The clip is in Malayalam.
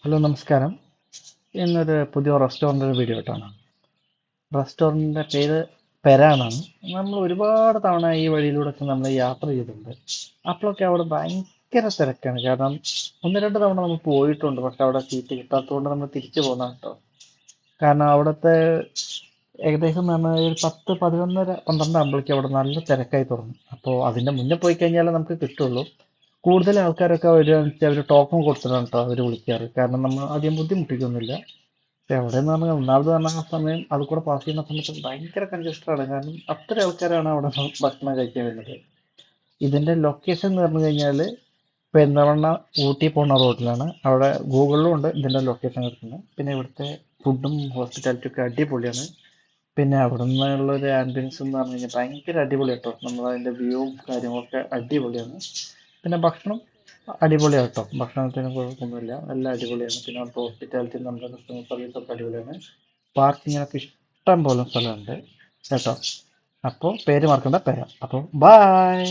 ഹലോ നമസ്കാരം. ഇന്നൊരു പുതിയ റെസ്റ്റോറൻറ്റ് വീഡിയോ ആയിട്ടാണ്. റെസ്റ്റോറൻറ്റിൻ്റെ പേര് പെര എന്നാണ്. നമ്മൾ ഒരുപാട് തവണ ഈ വഴിയിലൂടെയൊക്കെ നമ്മൾ യാത്ര ചെയ്തിട്ടുണ്ട്. അപ്പോഴൊക്കെ അവിടെ ഭയങ്കര തിരക്കാണ്. കാരണം ഒന്ന് രണ്ട് തവണ നമ്മൾ പോയിട്ടുണ്ട്, പക്ഷെ അവിടെ സീറ്റ് കിട്ടാത്തതുകൊണ്ട് നമ്മൾ തിരിച്ചു പോകുന്നതാണ് കേട്ടോ. കാരണം അവിടുത്തെ ഏകദേശം എന്ന് പറഞ്ഞാൽ ഒരു 10, 11, 12 ആകുമ്പോഴേക്കും അവിടെ നല്ല തിരക്കായി തുടങ്ങും. അപ്പോൾ അതിൻ്റെ മുന്നേ പോയി കഴിഞ്ഞാലേ നമുക്ക് കിട്ടുള്ളൂ. കൂടുതൽ ആൾക്കാരൊക്കെ വരികയാണെന്ന് വെച്ചാൽ അവർ ടോക്കൺ കൊടുത്തിട്ടാണ് കേട്ടോ അവർ വിളിക്കാറ്. കാരണം നമ്മൾ അധികം ബുദ്ധിമുട്ടിക്കൊന്നുമില്ല. പക്ഷെ എവിടെയെന്ന് പറഞ്ഞാൽ ഒന്നാമത് പറഞ്ഞാൽ ആ സമയം അത് കൂടെ പാസ് ചെയ്യുന്ന സമയത്ത് ഭയങ്കര കൺജസ്റ്റഡാണ്. കാരണം അത്ര ആൾക്കാരാണ് അവിടെ ഭക്ഷണം കഴിക്കാൻ വരുന്നത്. ഇതിൻ്റെ ലൊക്കേഷൻ എന്ന് പറഞ്ഞു കഴിഞ്ഞാൽ പെരിന്തൽമണ്ണ ഊട്ടി പോകുന്ന റോഡിലാണ്. അവിടെ ഗൂഗിളിലും ഉണ്ട് ഇതിൻ്റെ ലൊക്കേഷൻ കിട്ടുന്നത്. പിന്നെ ഇവിടുത്തെ ഫുഡും ഹോസ്പിറ്റാലിറ്റി ഒക്കെ അടിപൊളിയാണ്. പിന്നെ അവിടെ നിന്നുള്ള ഒരു ആംബിയൻസ് എന്ന് പറഞ്ഞു കഴിഞ്ഞാൽ ഭയങ്കര അടിപൊളി കേട്ടോ. നമ്മൾ അതിൻ്റെ വ്യൂവും കാര്യങ്ങളൊക്കെ അടിപൊളിയാണ്. പിന്നെ ഭക്ഷണം അടിപൊളിയാണ് കേട്ടോ. ഭക്ഷണത്തിന് കുഴപ്പമൊന്നുമില്ല, എല്ലാം അടിപൊളിയാണ്. പിന്നെ അവിടുത്തെ ഹോസ്പിറ്റാലിറ്റി നമ്മുടെ കസ്റ്റമർ സർവീസ് ഒക്കെ അടിപൊളിയാണ്. പാർക്കിങ്ങിനൊക്കെ ഇഷ്ടം പോലെ സ്ഥലമുണ്ട് കേട്ടോ. അപ്പോൾ പേര് മറക്കണ്ട, പേര. അപ്പോൾ ബായ്.